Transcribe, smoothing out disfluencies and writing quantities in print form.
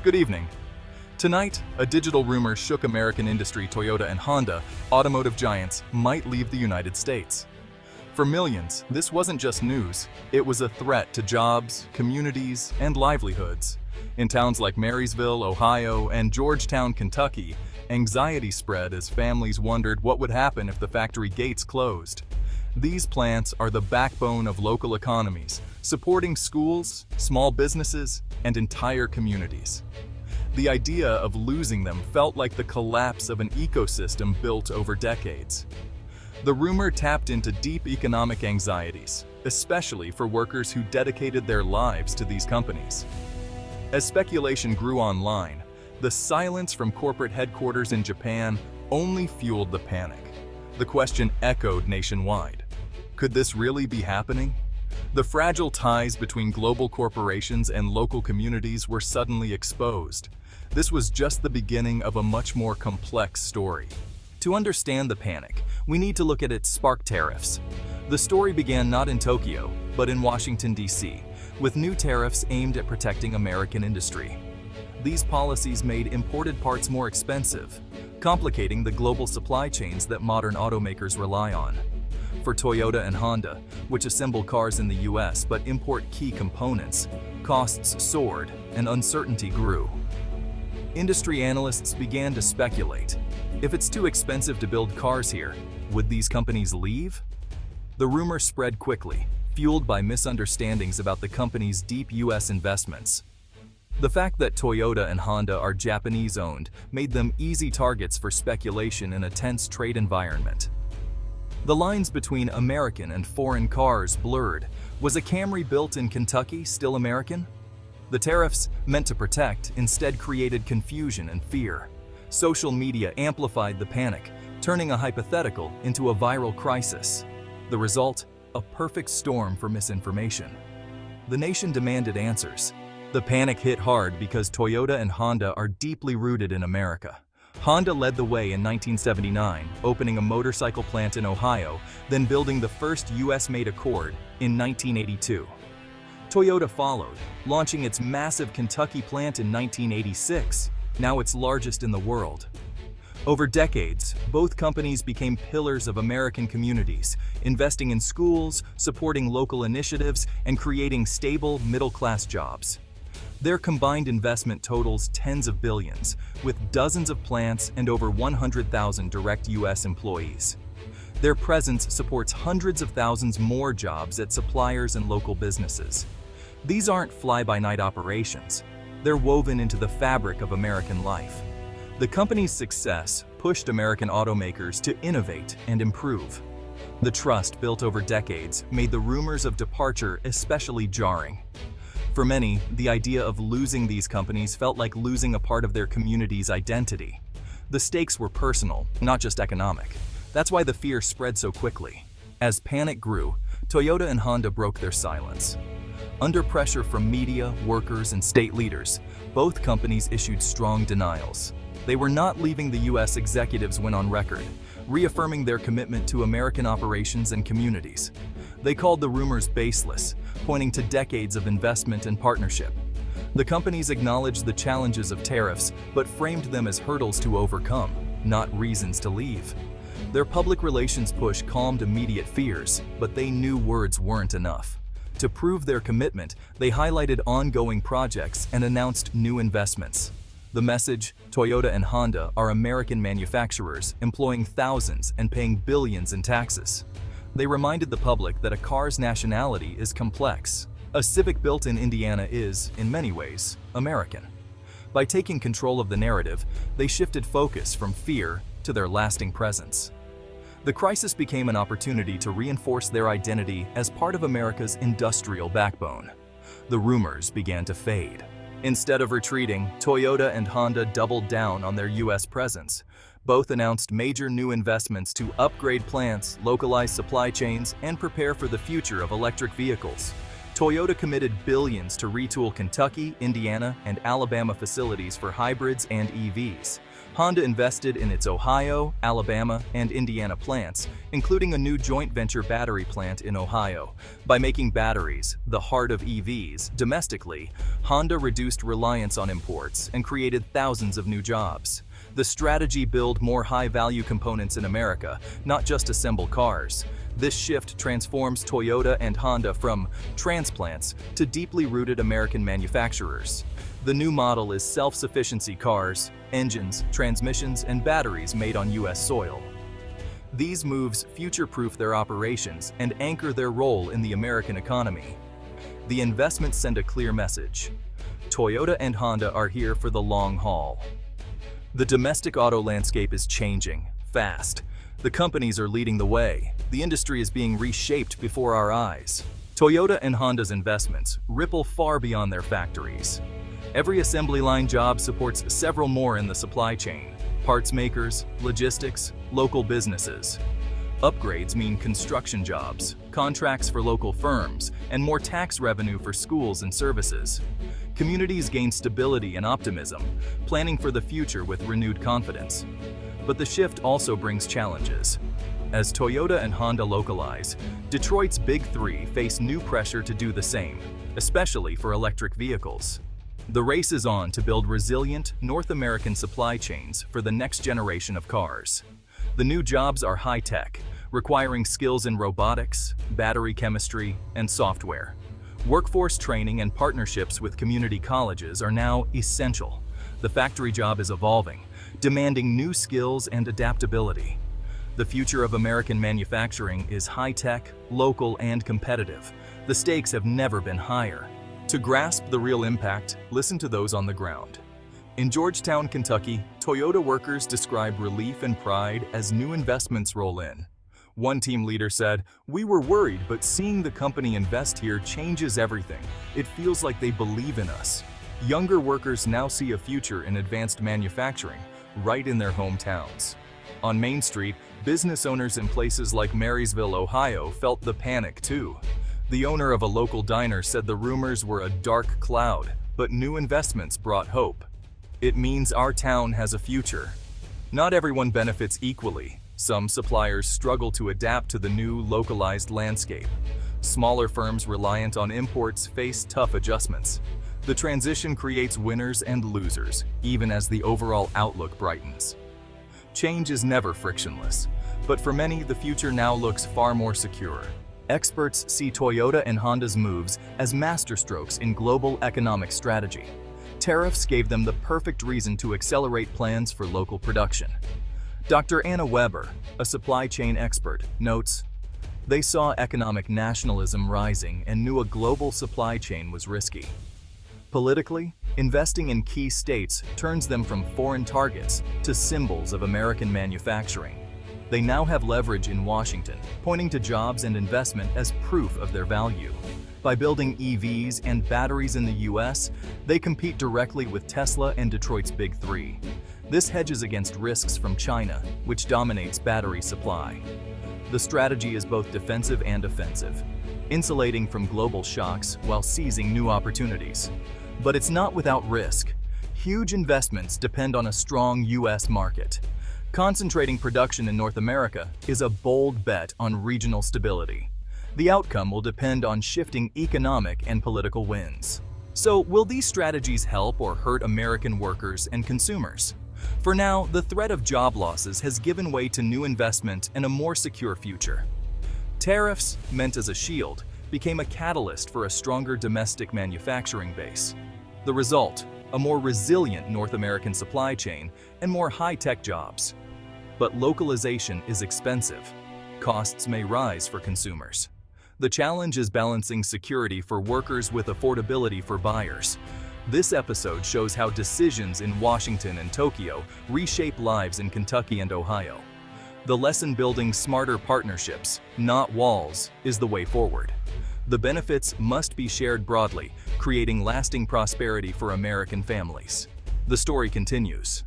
Good evening. Tonight, a digital rumor shook American industry. Toyota and Honda, automotive giants, might leave the United States. For millions, this wasn't just news, it was a threat to jobs, communities, and livelihoods. In towns like Marysville, Ohio, and Georgetown, Kentucky, anxiety spread as families wondered what would happen if the factory gates closed. These plants are the backbone of local economies, supporting schools, small businesses, and entire communities. The idea of losing them felt like the collapse of an ecosystem built over decades. The rumor tapped into deep economic anxieties, especially for workers who dedicated their lives to these companies. As speculation grew online, the silence from corporate headquarters in Japan only fueled the panic. The question echoed nationwide. Could this really be happening? The fragile ties between global corporations and local communities were suddenly exposed. This was just the beginning of a much more complex story. To understand the panic, we need to look at its spark tariffs. The story began not in Tokyo, but in Washington, D.C., with new tariffs aimed at protecting American industry. These policies made imported parts more expensive, complicating the global supply chains that modern automakers rely on. For Toyota and Honda, which assemble cars in the U.S. but import key components, costs soared and uncertainty grew. Industry analysts began to speculate. If it's too expensive to build cars here, would these companies leave? The rumor spread quickly, fueled by misunderstandings about the company's deep U.S. investments. The fact that Toyota and Honda are Japanese-owned made them easy targets for speculation in a tense trade environment. The lines between American and foreign cars blurred. Was a Camry built in Kentucky still American? The tariffs, meant to protect, instead created confusion and fear. Social media amplified the panic, turning a hypothetical into a viral crisis. The result? A perfect storm for misinformation. The nation demanded answers. The panic hit hard because Toyota and Honda are deeply rooted in America. Honda led the way in 1979, opening a motorcycle plant in Ohio, then building the first U.S.-made Accord in 1982. Toyota followed, launching its massive Kentucky plant in 1986, now its largest in the world. Over decades, both companies became pillars of American communities, investing in schools, supporting local initiatives, and creating stable, middle-class jobs. Their combined investment totals tens of billions, with dozens of plants and over 100,000 direct U.S. employees. Their presence supports hundreds of thousands more jobs at suppliers and local businesses. These aren't fly-by-night operations. They're woven into the fabric of American life. The company's success pushed American automakers to innovate and improve. The trust built over decades made the rumors of departure especially jarring. For many, the idea of losing these companies felt like losing a part of their community's identity. The stakes were personal, not just economic. That's why the fear spread so quickly. As panic grew, Toyota and Honda broke their silence. Under pressure from media, workers, and state leaders, both companies issued strong denials. They were not leaving the U.S. Executives went on record, reaffirming their commitment to American operations and communities. They called the rumors baseless, pointing to decades of investment and partnership. The companies acknowledged the challenges of tariffs, but framed them as hurdles to overcome, not reasons to leave. Their public relations push calmed immediate fears, but they knew words weren't enough. To prove their commitment, they highlighted ongoing projects and announced new investments. The message: Toyota and Honda are American manufacturers, employing thousands and paying billions in taxes. They reminded the public that a car's nationality is complex. A Civic built in Indiana is, in many ways, American. By taking control of the narrative, they shifted focus from fear to their lasting presence. The crisis became an opportunity to reinforce their identity as part of America's industrial backbone. The rumors began to fade. Instead of retreating, Toyota and Honda doubled down on their U.S. presence. Both announced major new investments to upgrade plants, localize supply chains, and prepare for the future of electric vehicles. Toyota committed billions to retool Kentucky, Indiana, and Alabama facilities for hybrids and EVs. Honda invested in its Ohio, Alabama, and Indiana plants, including a new joint venture battery plant in Ohio. By making batteries, the heart of EVs, domestically, Honda reduced reliance on imports and created thousands of new jobs. The strategy built more high-value components in America, not just assemble cars. This shift transforms Toyota and Honda from transplants to deeply rooted American manufacturers. The new model is self-sufficiency cars, engines, transmissions, and batteries made on U.S. soil. These moves future-proof their operations and anchor their role in the American economy. The investments send a clear message. Toyota and Honda are here for the long haul. The domestic auto landscape is changing fast. The companies are leading the way. The industry is being reshaped before our eyes. Toyota and Honda's investments ripple far beyond their factories. Every assembly line job supports several more in the supply chain: parts makers, logistics, local businesses. Upgrades mean construction jobs, contracts for local firms, and more tax revenue for schools and services. Communities gain stability and optimism, planning for the future with renewed confidence. But the shift also brings challenges. As Toyota and Honda localize, Detroit's Big Three face new pressure to do the same, especially for electric vehicles. The race is on to build resilient North American supply chains for the next generation of cars. The new jobs are high-tech, requiring skills in robotics, battery chemistry, and software. Workforce training and partnerships with community colleges are now essential. The factory job is evolving, demanding new skills and adaptability. The future of American manufacturing is high-tech, local, and competitive. The stakes have never been higher. To grasp the real impact, listen to those on the ground. In Georgetown, Kentucky, Toyota workers describe relief and pride as new investments roll in. One team leader said, "We were worried, but seeing the company invest here changes everything. It feels like they believe in us." Younger workers now see a future in advanced manufacturing, right in their hometowns. On Main Street, business owners in places like Marysville, Ohio, felt the panic too. The owner of a local diner said the rumors were a dark cloud, but new investments brought hope. It means our town has a future. Not everyone benefits equally. Some suppliers struggle to adapt to the new localized landscape. Smaller firms reliant on imports face tough adjustments. The transition creates winners and losers, even as the overall outlook brightens. Change is never frictionless, but for many, the future now looks far more secure. Experts see Toyota and Honda's moves as masterstrokes in global economic strategy. Tariffs gave them the perfect reason to accelerate plans for local production. Dr. Anna Weber, a supply chain expert, notes, "They saw economic nationalism rising and knew a global supply chain was risky. Politically, investing in key states turns them from foreign targets to symbols of American manufacturing. They now have leverage in Washington, pointing to jobs and investment as proof of their value. By building EVs and batteries in the U.S., they compete directly with Tesla and Detroit's Big Three. This hedges against risks from China, which dominates battery supply. The strategy is both defensive and offensive, insulating from global shocks while seizing new opportunities. But it's not without risk. Huge investments depend on a strong U.S. market. Concentrating production in North America is a bold bet on regional stability. The outcome will depend on shifting economic and political winds. So, will these strategies help or hurt American workers and consumers? For now, the threat of job losses has given way to new investment and a more secure future. Tariffs, meant as a shield, became a catalyst for a stronger domestic manufacturing base. The result, a more resilient North American supply chain and more high-tech jobs. But localization is expensive. Costs may rise for consumers. The challenge is balancing security for workers with affordability for buyers. This episode shows how decisions in Washington and Tokyo reshape lives in Kentucky and Ohio. The lesson: building smarter partnerships, not walls, is the way forward. The benefits must be shared broadly, creating lasting prosperity for American families. The story continues.